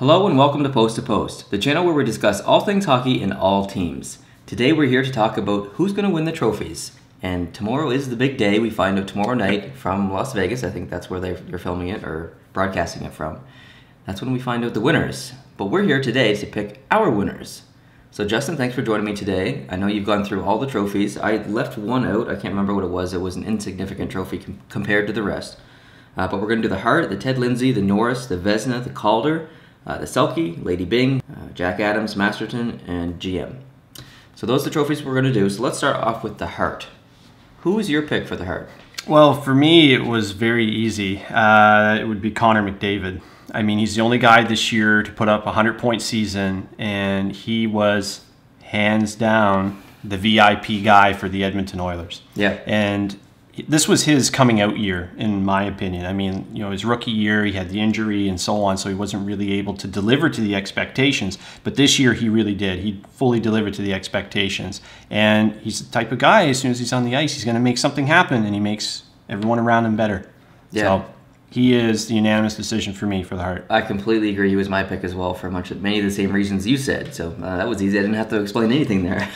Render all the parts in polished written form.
Hello and welcome to Post, the channel where we discuss all things hockey and all teams. Today we're here to talk about who's going to win the trophies. And tomorrow is the big day. We find out tomorrow night from Las Vegas. I think that's where they're filming it or broadcasting it from. That's when we find out the winners. But we're here today to pick our winners. So Justin, thanks for joining me today. I know you've gone through all the trophies. I left one out. I can't remember what it was. It was an insignificant trophy compared to the rest. But we're going to do the Hart, the Ted Lindsay, the Norris, the Vezina, the Calder, the Selke, Lady Byng, Jack Adams, Masterton, and GM. So those are the trophies we're going to do. So let's start off with the Hart. Who is your pick for the Hart? Well, for me, it was very easy. It would be Connor McDavid. I mean, he's the only guy this year to put up a 100-point season, and he was hands down the VIP guy for the Edmonton Oilers. Yeah. And this was his coming out year, in my opinion. I mean, you know, his rookie year, he had the injury and so on, so he wasn't really able to deliver to the expectations. But this year, he really did. He fully delivered to the expectations. And he's the type of guy, as soon as he's on the ice, he's going to make something happen, and he makes everyone around him better. Yeah. So he is the unanimous decision for me for the Hart. I completely agree. He was my pick as well for many of the same reasons you said. So that was easy. I didn't have to explain anything there.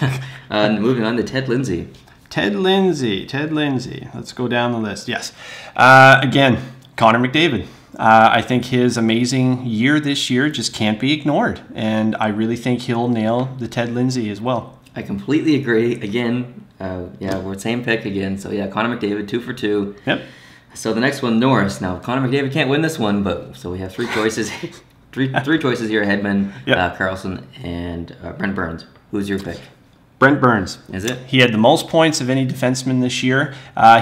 Moving on to Ted Lindsay. Ted Lindsay. Let's go down the list. Yes. Again, Connor McDavid. I think his amazing year this year just can't be ignored. And I really think he'll nail the Ted Lindsay as well. I completely agree. Again, yeah, we're same pick again. So yeah, Connor McDavid, 2 for 2. Yep. So the next one, Norris. Now, Connor McDavid can't win this one, but so we have 3 choices. three choices here, Hedman, yep. Carlson, and Brent Burns. Who's your pick? Brent Burns. Is it? He had the most points of any defenseman this year.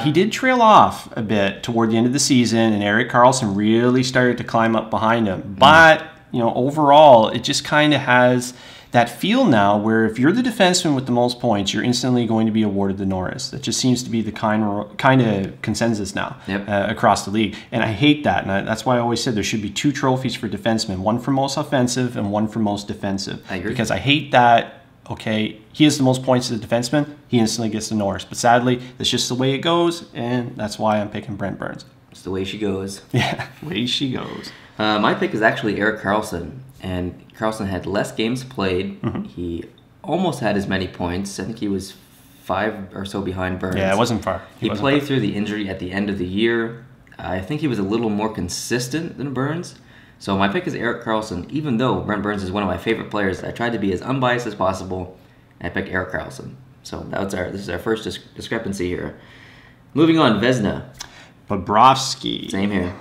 He did trail off a bit toward the end of the season, and Erik Karlsson really started to climb up behind him. But, you know, overall, it just kind of has that feel now where if you're the defenseman with the most points, you're instantly going to be awarded the Norris. That just seems to be the kind of consensus now across the league. And I hate that. And that's why I always said there should be 2 trophies for defensemen, one for most offensive and one for most defensive. I agree. Because I hate that. Okay, he has the most points as a defenseman, he instantly gets the Norris. But sadly, that's just the way it goes, and that's why I'm picking Brent Burns. It's the way she goes. Yeah, way she goes. My pick is actually Erik Karlsson, and Karlsson had less games played. Mm-hmm. He almost had as many points. I think he was 5 or so behind Burns. Yeah, it wasn't far. He played through the injury at the end of the year. I think he was a little more consistent than Burns. So my pick is Erik Karlsson. Even though Brent Burns is one of my favorite players, I tried to be as unbiased as possible, and I picked Erik Karlsson. So this is our first discrepancy here. Moving on, Vezina. Bobrovsky. Same here.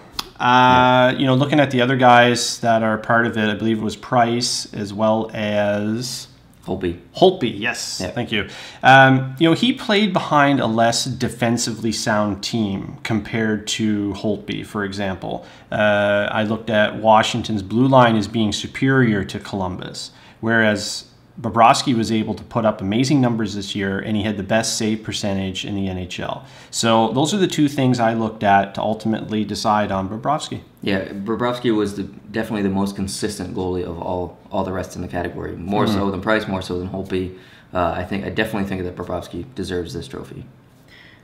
You know, looking at the other guys that are part of it, I believe it was Price as well as Holtby, yes. Yeah. Thank you. You know, he played behind a less defensively sound team compared to Holtby, for example. I looked at Washington's blue line as being superior to Columbus, whereas Bobrovsky was able to put up amazing numbers this year, and he had the best save percentage in the NHL. So those are the 2 things I looked at to ultimately decide on Bobrovsky. Yeah, Bobrovsky was definitely the most consistent goalie of all the rest in the category. More so than Price, more so than Holtby. I definitely think that Bobrovsky deserves this trophy.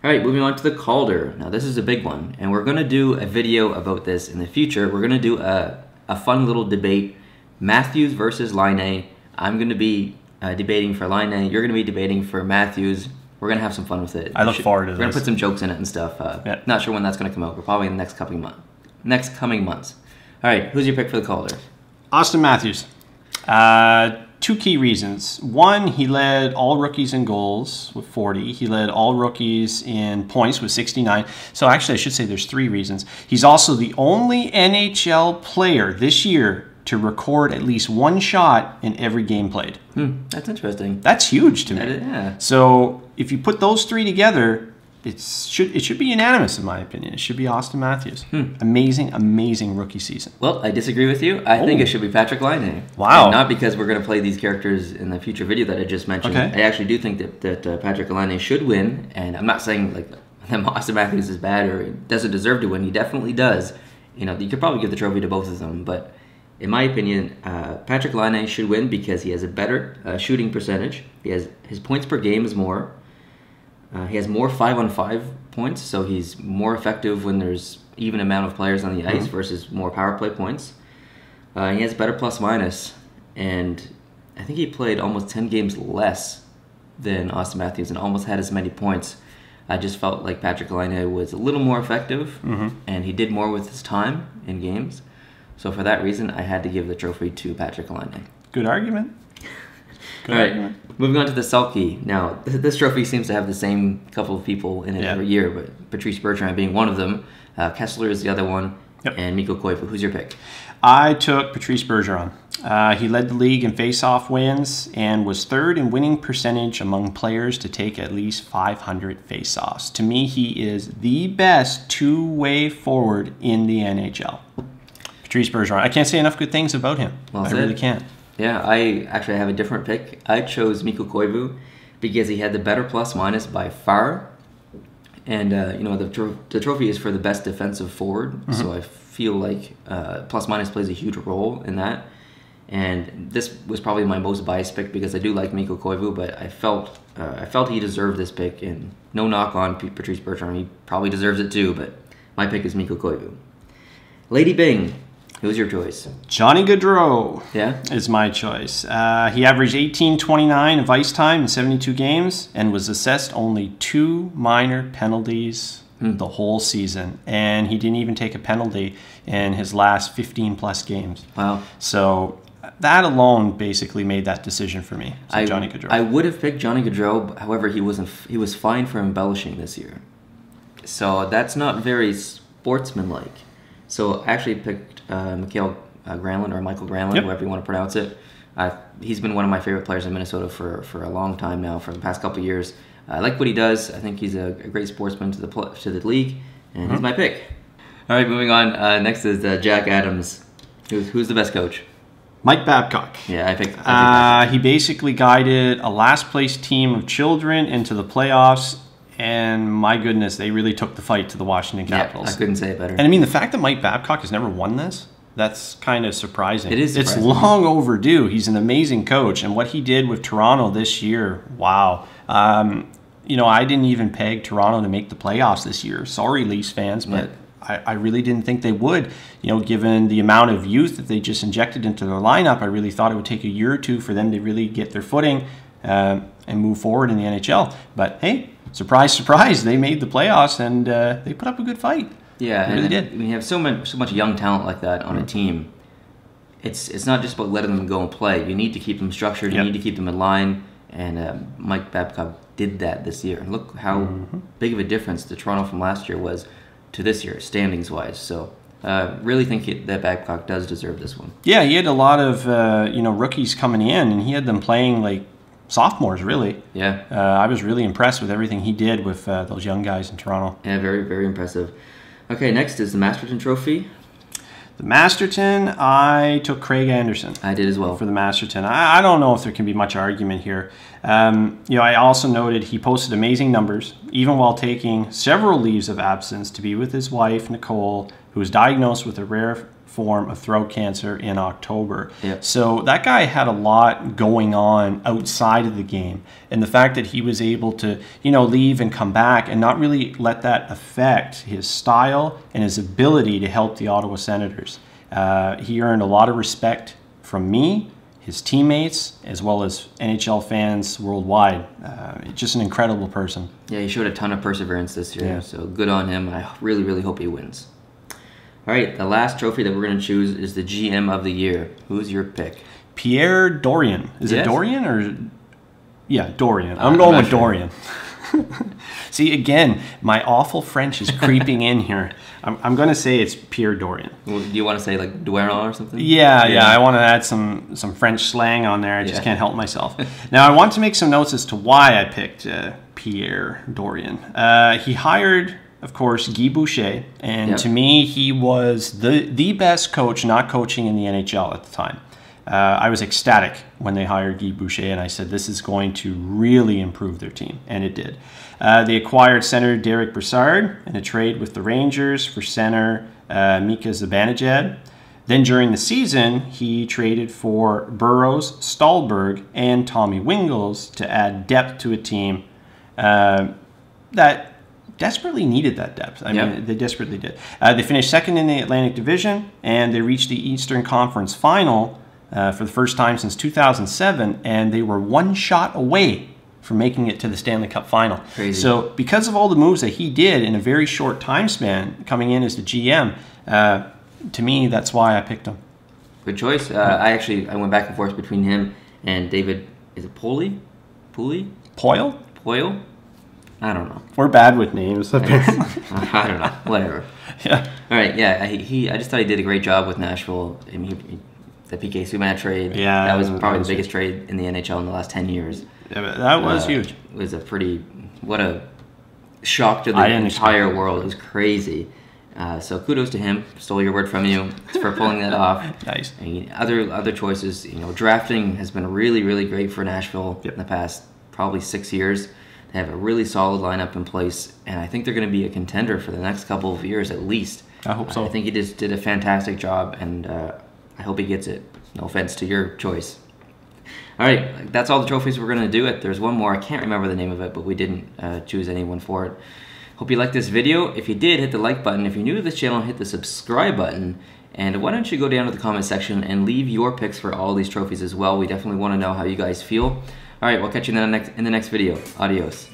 All right, moving on to the Calder. Now this is a big one, and we're going to do a video about this in the future. We're going to do a fun little debate, Matthews versus Laine. I'm going to be debating for Laine. You're going to be debating for Matthews. We're going to have some fun with it. I look forward to this. We're going to put some jokes in it and stuff. Not sure when that's going to come out. But probably in the next coming months. All right, who's your pick for the Calder? Austin Matthews. 2 key reasons. One, he led all rookies in goals with 40. He led all rookies in points with 69. So actually, I should say there's 3 reasons. He's also the only NHL player this year to record at least 1 shot in every game played. That's interesting. That's huge to me. Yeah. So if you put those 3 together, it should be unanimous in my opinion. It should be Austin Matthews. Amazing rookie season. Well, I disagree with you. I think it should be Patrick Laine. Wow. And not because we're going to play these characters in the future video that I just mentioned. Okay. I actually do think that Patrick Laine should win, and I'm not saying like that Austin Matthews is bad or doesn't deserve to win. He definitely does. You know, you could probably give the trophy to both of them, but in my opinion, Patrick Laine should win because he has a better shooting percentage. His points per game is more. He has more 5-on-5 points, so he's more effective when there's even amount of players on the ice versus more power play points. He has better plus minus, and I think he played almost 10 games less than Austin Matthews and almost had as many points. I just felt like Patrik Laine was a little more effective, and he did more with his time in games. So for that reason, I had to give the trophy to Patrik Laine. Good argument. All right, moving on to the Selke. Now, this trophy seems to have the same couple of people in it every year, but Patrice Bergeron being one of them. Kessler is the other one, and Mikko Koivu. Who's your pick? I took Patrice Bergeron. He led the league in face-off wins and was third in winning percentage among players to take at least 500 face-offs. To me, he is the best two-way forward in the NHL. Patrice Bergeron. I can't say enough good things about him. I really can't. Yeah, I actually have a different pick. I chose Mikko Koivu because he had the better plus-minus by far. And, the trophy is for the best defensive forward, so I feel like plus-minus plays a huge role in that. And this was probably my most biased pick because I do like Mikko Koivu, but I felt he deserved this pick. And no knock on Patrice Bergeron, he probably deserves it too, but my pick is Mikko Koivu. Lady Bing. Who's your choice? Johnny Gaudreau is my choice. He averaged 18.29 of ice time in 72 games and was assessed only 2 minor penalties the whole season. And he didn't even take a penalty in his last 15-plus games. Wow. So that alone basically made that decision for me. So Johnny Gaudreau. I would have picked Johnny Gaudreau. However, he was fined for embellishing this year. So that's not very sportsmanlike. So I actually picked Michael Granlund, whoever you want to pronounce it. He's been one of my favorite players in Minnesota for a long time now, for the past couple of years. I like what he does. I think he's a great sportsman to the league, and he's my pick. All right, moving on. Next is Jack Adams. Who's the best coach? Mike Babcock. Yeah, I picked he basically guided a last-place team of children into the playoffs. And my goodness, they really took the fight to the Washington Capitals. I couldn't say it better. And I mean, the fact that Mike Babcock has never won this, that's kind of surprising. It is surprising. It's long overdue. He's an amazing coach. And what he did with Toronto this year, wow. I didn't even peg Toronto to make the playoffs this year. Sorry, Leafs fans, but I really didn't think they would. Given the amount of youth that they just injected into their lineup, I really thought it would take a year or two for them to really get their footing and move forward in the NHL. But hey, surprise, surprise, they made the playoffs and they put up a good fight. Yeah, they really did. When you have so much young talent like that on a team, it's not just about letting them go and play. You need to keep them structured. You need to keep them in line. And Mike Babcock did that this year. And look how big of a difference the Toronto from last year was to this year, standings-wise. So really think that Babcock does deserve this one. Yeah, he had a lot of rookies coming in, and he had them playing like sophomores, really. Yeah. I was really impressed with everything he did with those young guys in Toronto. Yeah, very, very impressive. Okay, next is the Masterton Trophy. The Masterton, I took Craig Anderson. I did as well. For the Masterton. I don't know if there can be much argument here. I also noted he posted amazing numbers, even while taking several leaves of absence to be with his wife, Nicole, who was diagnosed with a rare form of throat cancer in October. Yep. So that guy had a lot going on outside of the game. And the fact that he was able to, leave and come back and not really let that affect his style and his ability to help the Ottawa Senators. He earned a lot of respect from me, his teammates, as well as NHL fans worldwide. Just an incredible person. Yeah, he showed a ton of perseverance this year, so good on him. I really, really hope he wins. All right, the last trophy that we're going to choose is the GM of the Year. Who's your pick? Pierre Dorion. Is it Dorian or... Yeah, Dorian. I'm going with Dorian. See, again, my awful French is creeping in here. I'm going to say it's Pierre Dorian. Well, do you want to say like Dueron or something? Yeah. I want to add some French slang on there. I just can't help myself. Now, I want to make some notes as to why I picked Pierre Dorian. He hired... of course, Guy Boucher, and to me, he was the best coach not coaching in the NHL at the time. I was ecstatic when they hired Guy Boucher, and I said, this is going to really improve their team, and it did. They acquired center Derek Brassard in a trade with the Rangers for center Mika Zibanejad. Then during the season, he traded for Burroughs, Stahlberg, and Tommy Wingels to add depth to a team that desperately needed that depth. I mean, they desperately did. They finished second in the Atlantic Division, and they reached the Eastern Conference Final for the first time since 2007, and they were one shot away from making it to the Stanley Cup Final. Crazy. So because of all the moves that he did in a very short time span, coming in as the GM, to me, that's why I picked him. Good choice. I went back and forth between him and David. Is it Poile? Poile? I don't know. We're bad with names. I don't know. Whatever. Yeah. All right. Yeah. I just thought he did a great job with Nashville. I mean, the PK Subban trade. Yeah. That was probably the biggest trade in the NHL in the last 10 years. Yeah, but that was huge. It was what a shock to the entire world. It was crazy. So kudos to him. Stole your word from you for pulling that off. Nice. And other choices. Drafting has been really, really great for Nashville in the past probably 6 years. They have a really solid lineup in place, and I think they're going to be a contender for the next couple of years at least. I hope so. I think he just did a fantastic job, and I hope he gets it. No offense to your choice. All right, that's all the trophies we're going to do. There's one more. I can't remember the name of it, but we didn't choose anyone for it. Hope you liked this video. If you did, hit the like button. If you're new to this channel, hit the subscribe button. And why don't you go down to the comment section and leave your picks for all these trophies as well. We definitely want to know how you guys feel. All right, we'll catch you in the next video. Adios.